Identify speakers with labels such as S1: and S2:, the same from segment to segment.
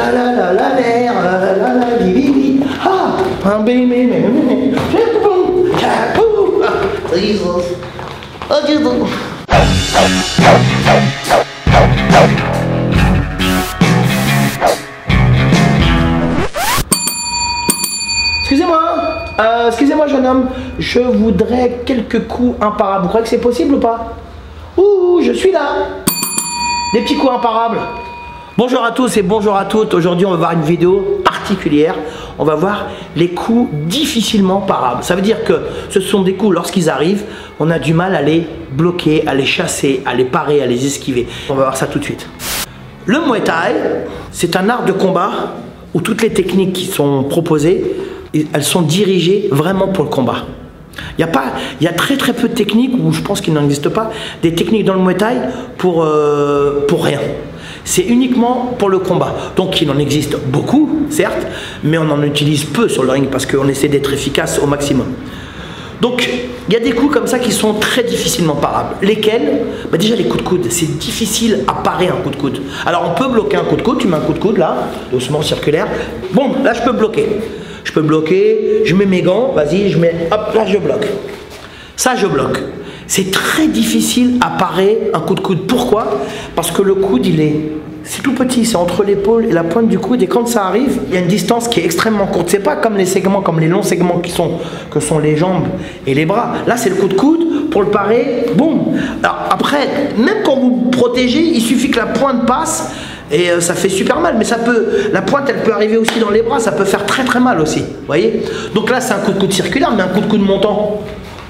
S1: la la la la la la la li li li. Ah, un baby, Jesus. Oh Jesus. Excusez-moi jeune homme, je voudrais quelques coups imparables. Vous croyez que c'est possible ou pas? Ouh, je suis là. Des petits coups imparables. Bonjour à tous et bonjour à toutes. Aujourd'hui, on va voir une vidéo particulière. On va voir les coups difficilement parables. Ça veut dire que ce sont des coups, lorsqu'ils arrivent, on a du mal à les bloquer, à les chasser, à les parer, à les esquiver. On va voir ça tout de suite. Le Muay Thai, c'est un art de combat où toutes les techniques qui sont proposées, elles sont dirigées vraiment pour le combat. Il y a très peu de techniques, où je pense qu'il n'en existe pas, des techniques dans le Muay Thai pour rien. C'est uniquement pour le combat. Donc il en existe beaucoup, certes, mais on en utilise peu sur le ring parce qu'on essaie d'être efficace au maximum. Donc il y a des coups comme ça qui sont très difficilement parables. Lesquels? Déjà les coups de coude, c'est difficile à parer un coup de coude. Alors on peut bloquer un coup de coude, tu mets un coup de coude là, doucement circulaire. Bon, là je peux bloquer. Je peux bloquer, je mets mes gants, vas-y, je mets, hop, là je bloque. Ça je bloque. C'est très difficile à parer un coup de coude. Pourquoi? Parce que le coude, c'est tout petit, c'est entre l'épaule et la pointe du coude. Et quand ça arrive, il y a une distance qui est extrêmement courte. C'est pas comme les segments, comme les longs segments que sont les jambes et les bras. Là, c'est le coup de coude. Pour le parer, boum. Alors après, même quand vous protégez, il suffit que la pointe passe. Et ça fait super mal, mais la pointe elle peut arriver aussi dans les bras, ça peut faire très mal aussi, vous voyez. Donc là c'est un coup de coude circulaire, mais un coup de coude montant,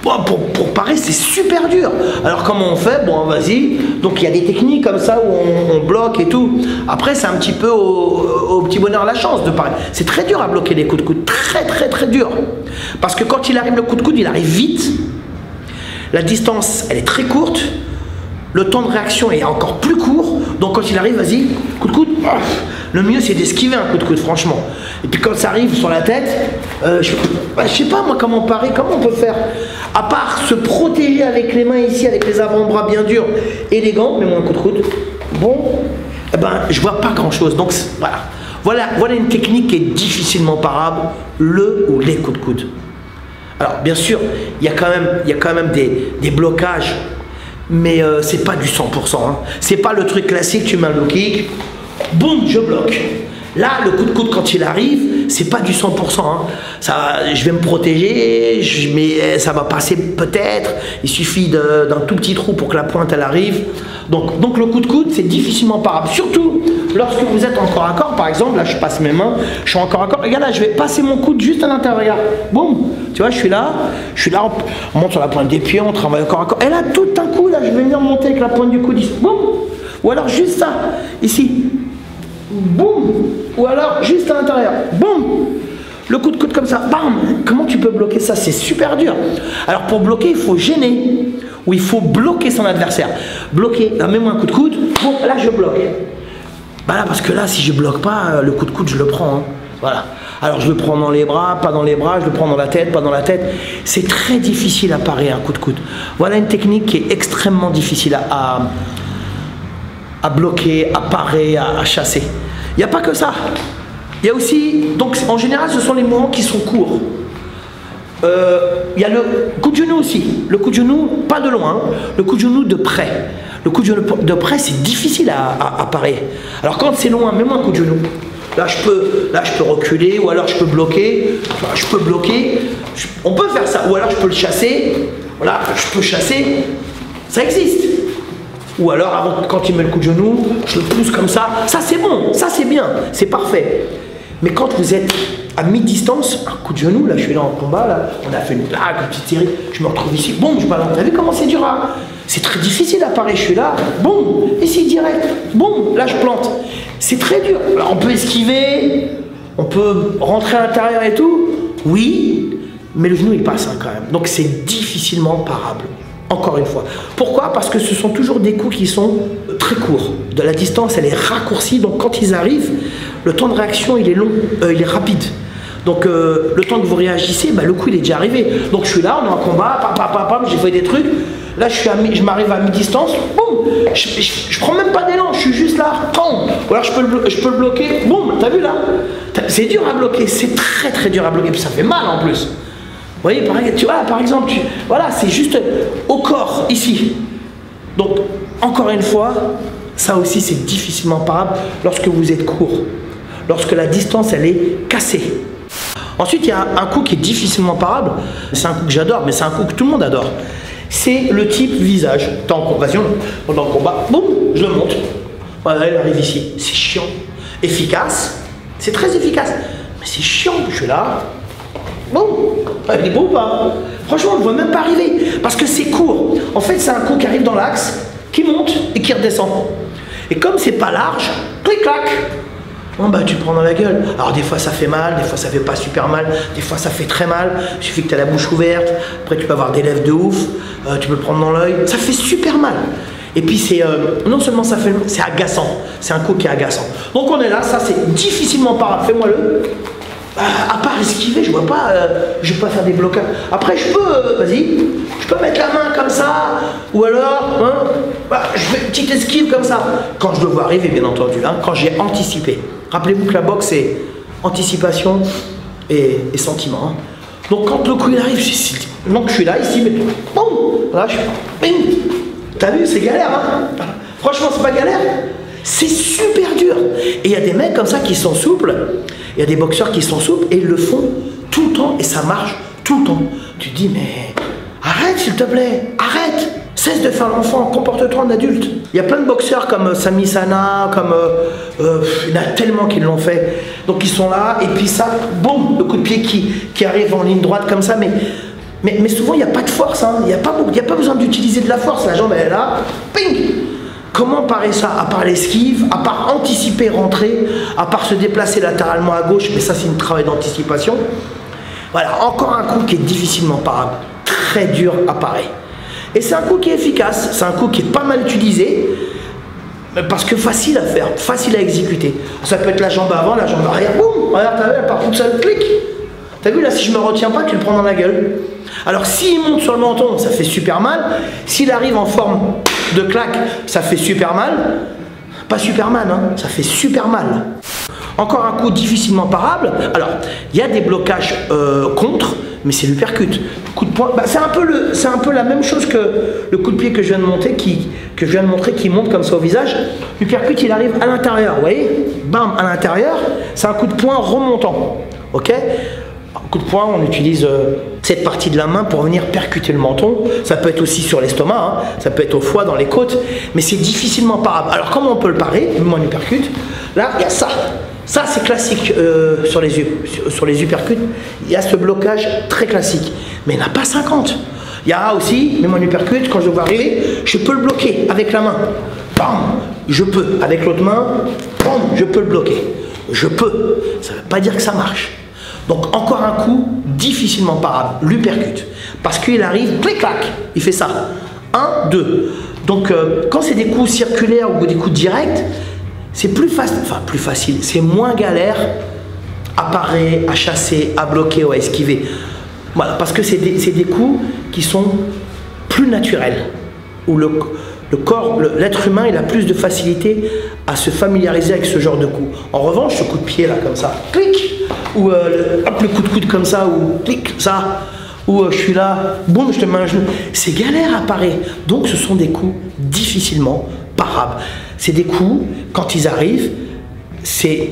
S1: bon, pour parer c'est super dur. Alors comment on fait? Bon vas-y, donc il y a des techniques comme ça où on bloque et tout. Après c'est un petit peu au petit bonheur la chance de parer. C'est très dur à bloquer les coups de coude, très dur. Parce que quand il arrive le coup de coude, il arrive vite, la distance elle est très courte, le temps de réaction est encore plus court, donc quand il arrive, vas-y, coup de coude, le mieux c'est d'esquiver un coup de coude, franchement. Et puis quand ça arrive sur la tête, je sais pas moi comment parer, comment on peut faire, à part se protéger avec les mains ici, avec les avant-bras bien durs et les gants, mets-moi un coup de coude, bon, eh ben je vois pas grand chose, donc voilà une technique qui est difficilement parable, le ou les coups de coude. Alors bien sûr, il y a quand même des blocages, mais c'est pas du 100%. Hein. C'est pas le truc classique, tu mets un low kick, boum, je bloque. Là, le coup de coude quand il arrive, c'est pas du 100%. Hein. Je vais me protéger, mais ça va passer peut-être. Il suffit d'un tout petit trou pour que la pointe elle arrive. Donc le coup de coude, c'est difficilement parable. Surtout lorsque vous êtes en corps à corps, par exemple, là je passe mes mains, je suis en corps à corps. Regarde là, je vais passer mon coude juste à l'intérieur. Boum, tu vois, je suis là, on monte sur la pointe des pieds, on travaille au corps à corps. Et là, tout d'un coup, là, je vais venir monter avec la pointe du coude ici. Boum. Ou alors juste ça, ici. Boum. Ou alors juste à l'intérieur. Boum. Le coup de coude comme ça. Bam. Comment tu peux bloquer ça? C'est super dur. Alors pour bloquer, il faut gêner. Ou il faut bloquer son adversaire. Bloquer. Là, mets-moi un coup de coude. Bon, là, je bloque. Bah là, parce que là, si je bloque pas, le coup de coude, je le prends. Hein. Voilà. Alors je le prends dans les bras, pas dans les bras, je le prends dans la tête, pas dans la tête. C'est très difficile à parer un coup de coude. Voilà une technique qui est extrêmement difficile à bloquer, à parer, à chasser. Il n'y a pas que ça. Il y a aussi, donc en général, ce sont les mouvements qui sont courts. Il y a le coup de genou aussi. Le coup de genou, pas de loin, le coup de genou de près. Le coup de genou de près, c'est difficile à parer. Alors quand c'est loin, mets-moi un coup de genou. Là je peux reculer, ou alors je peux bloquer. Je peux bloquer. On peut faire ça. Ou alors je peux le chasser. Voilà, je peux chasser. Ça existe. Ou alors, quand il met le coup de genou, je le pousse comme ça. Ça c'est bon, ça c'est bien, c'est parfait. Mais quand vous êtes à mi-distance, un coup de genou, là je suis là en combat, là, on a fait une blague, une petite série, je me retrouve ici, bon, je balance. T'as vu comment c'est dur, hein? C'est très difficile à parer, je suis là, bon, ici direct, bon, là je plante. C'est très dur. Alors, on peut esquiver, on peut rentrer à l'intérieur et tout, oui, mais le genou il passe hein, quand même. Donc c'est difficilement parable. Encore une fois. Pourquoi? Parce que ce sont toujours des coups qui sont très courts. De la distance, elle est raccourcie. Donc quand ils arrivent, le temps de réaction, il est long, il est rapide. Donc le temps que vous réagissez, le coup, il est déjà arrivé. Donc je suis là, on est en combat, pam, j'ai fait des trucs. Là, je m'arrive à mi-distance, boum, je prends même pas d'élan, je suis juste là, boum. Ou alors je peux le bloquer, boum, t'as vu là? C'est dur à bloquer, c'est très très dur à bloquer, puis ça fait mal en plus. Vous voyez, tu vois, par exemple, voilà, c'est juste au corps, ici. Donc, encore une fois, ça aussi c'est difficilement parable lorsque vous êtes court, lorsque la distance elle est cassée. Ensuite, il y a un coup qui est difficilement parable, c'est un coup que j'adore, mais c'est un coup que tout le monde adore. C'est le type visage. Vas-y, on est en combat, boum, je le monte. Voilà, il arrive ici. C'est chiant. Efficace, c'est très efficace, mais c'est chiant. Je suis là, boum, il est beau ou pas? Franchement, on ne le voit même pas arriver, parce que c'est court. En fait, c'est un coup qui arrive dans l'axe, qui monte et qui redescend. Et comme c'est pas large, clic-clac, bon bah tu te prends dans la gueule. Alors des fois ça fait mal, des fois ça fait pas super mal, des fois ça fait très mal. Il suffit que tu as la bouche ouverte, après tu peux avoir des lèvres de ouf, tu peux le prendre dans l'œil, ça fait super mal. Et puis c'est non seulement ça fait, c'est agaçant, c'est un coup qui est agaçant. Donc on est là, ça c'est difficilement parable, fais-moi-le. À part esquiver, je vois pas, je vais pas faire des blocages. Après je peux, vas-y, je peux mettre la main comme ça, ou alors, hein, bah, je fais une petite esquive comme ça. Quand je le vois arriver, bien entendu, hein, quand j'ai anticipé. Rappelez-vous que la boxe c'est anticipation et sentiment. Hein. Donc quand le coup il arrive, donc je suis là ici, mais boum, là je suis, bing. T'as vu, c'est galère, hein. Franchement c'est pas galère. C'est super dur. Et il y a des mecs comme ça qui sont souples, il y a des boxeurs qui sont souples et ils le font tout le temps et ça marche tout le temps. Tu te dis mais arrête s'il te plaît, arrête, cesse de faire l'enfant, comporte-toi en adulte. Il y a plein de boxeurs comme Sami Sana, comme il y en a tellement qui l'ont fait. Donc ils sont là et puis ça, boum, le coup de pied qui arrive en ligne droite comme ça, mais souvent il n'y a pas de force, hein. Il n'y a pas besoin d'utiliser de la force, la jambe elle est là, ping. Comment parer ça? À part l'esquive, à part anticiper, rentrer, à part se déplacer latéralement à gauche, mais ça c'est un travail d'anticipation. Voilà, encore un coup qui est difficilement parable, très dur à parer. Et c'est un coup qui est efficace, c'est un coup qui est pas mal utilisé, parce que facile à faire, facile à exécuter. Ça peut être la jambe avant, la jambe arrière, boum, regarde, t'as vu, elle part toute seule, clic. T'as vu là, si je me retiens pas, tu le prends dans la gueule. Alors s'il monte sur le menton, ça fait super mal. S'il arrive en forme de claque, ça fait super mal. Pas Superman, hein, ça fait super mal. Encore un coup difficilement parable. Alors, il y a des blocages contre, mais c'est l'uppercut. Coup de poing, bah, c'est un peu la même chose que le coup de pied que je viens de montrer, qui monte comme ça au visage. L'uppercut, il arrive à l'intérieur, vous voyez, bam, à l'intérieur. C'est un coup de poing remontant, ok. Coup de poing, on utilise cette partie de la main pour venir percuter le menton. Ça peut être aussi sur l'estomac, hein. Ça peut être au foie, dans les côtes, mais c'est difficilement parable. Alors comment on peut le parer? Moi, l'uppercut, là, il y a ça. Ça, c'est classique sur les uppercuts. Il y a ce blocage très classique, mais il n'y en a pas 50. Il y a aussi, mais mon uppercut, quand je le vois arriver, je peux le bloquer avec la main. Bam, je peux. Avec l'autre main, bam, je peux le bloquer. Je peux. Ça ne veut pas dire que ça marche. Donc encore un coup difficilement parable, l'uppercut. Parce qu'il arrive, clic-clac, il fait ça. 1, 2. Donc quand c'est des coups circulaires ou des coups directs, c'est plus facile, c'est moins galère à parer, à chasser, à bloquer ou à esquiver. Voilà, parce que c'est des coups qui sont plus naturels. Où le corps, l'être humain, il a plus de facilité à se familiariser avec ce genre de coup. En revanche, ce coup de pied là, comme ça, clic, ou hop, le coup de coude comme ça, ou clic, ça, ou je suis là, boum, je te mets un genou. C'est galère à parer. Donc ce sont des coups difficilement parables. C'est des coups, quand ils arrivent, c'est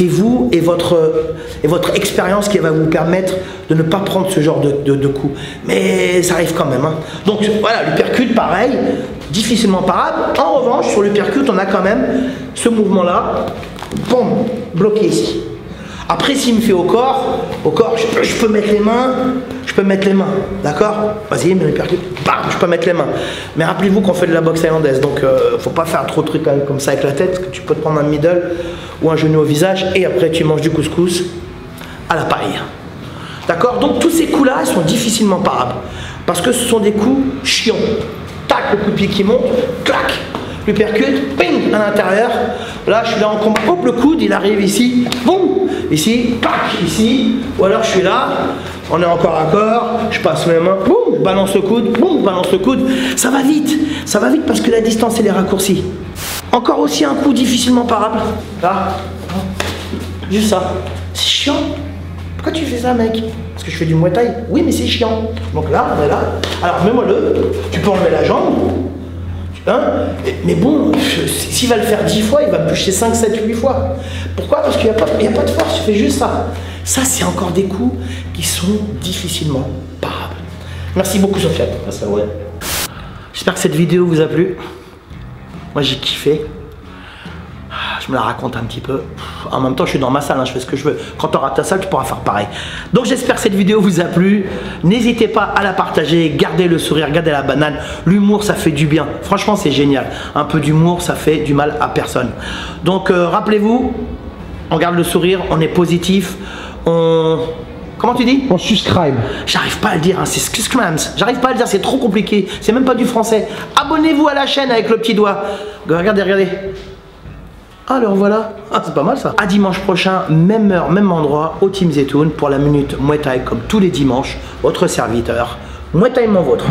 S1: vous et votre expérience qui va vous permettre de ne pas prendre ce genre de coups. Mais ça arrive quand même. Hein. Donc voilà, l'uppercut, pareil, difficilement parable. En revanche, sur l'uppercut, on a quand même ce mouvement-là, boum, bloqué ici. Après, s'il me fait au corps, je peux mettre les mains, d'accord? Vas-y, mais l'uppercut, bam, je peux mettre les mains. Mais rappelez-vous qu'on fait de la boxe thaïlandaise, donc faut pas faire trop de trucs comme ça avec la tête, parce que tu peux te prendre un middle ou un genou au visage, et après tu manges du couscous à la paille. D'accord? Donc tous ces coups-là, ils sont difficilement parables, parce que ce sont des coups chiants. Tac, le coup de pied qui monte, clac, l'uppercut, ping, à l'intérieur. Là, je suis là en combat, hop, le coude, il arrive ici, boum, ici, pac, ici, ou alors je suis là, On est encore à corps, je passe mes mains, boum, je balance le coude, boum, je balance le coude. Ça va vite parce que la distance elle est raccourcie. Encore aussi un coup difficilement parable. Là, juste ça. C'est chiant. Pourquoi tu fais ça, mec? Parce que je fais du Muay Thai. Oui, mais c'est chiant. Donc là, on est là. Alors mets-moi-le. Tu peux enlever la jambe. Hein? Mais bon, s'il va le faire 10 fois, il va me toucher 5, 7, 8 fois. Pourquoi? Parce qu'il n'y a pas de force, tu fais juste ça. Ça, c'est encore des coups qui sont difficilement parables. Merci beaucoup, Sofiane.
S2: Ça, ouais.
S1: J'espère que cette vidéo vous a plu. Moi, j'ai kiffé. Je me la raconte un petit peu. En même temps, je suis dans ma salle, hein, je fais ce que je veux. Quand tu auras ta salle, tu pourras faire pareil. Donc, j'espère que cette vidéo vous a plu. N'hésitez pas à la partager. Gardez le sourire, gardez la banane. L'humour, ça fait du bien. Franchement, c'est génial. Un peu d'humour, ça fait du mal à personne. Donc, rappelez-vous, on garde le sourire, on est positif. Comment tu dis?
S2: On subscribe.
S1: J'arrive pas à le dire, hein, c'est subscribe. J'arrive pas à le dire, c'est trop compliqué. C'est même pas du français. Abonnez-vous à la chaîne avec le petit doigt. Regardez. Alors voilà, c'est pas mal ça. À dimanche prochain, même heure, même endroit, au Team Zetoun pour la minute Muay Thai comme tous les dimanches. Votre serviteur, Muay Thai mon vôtre.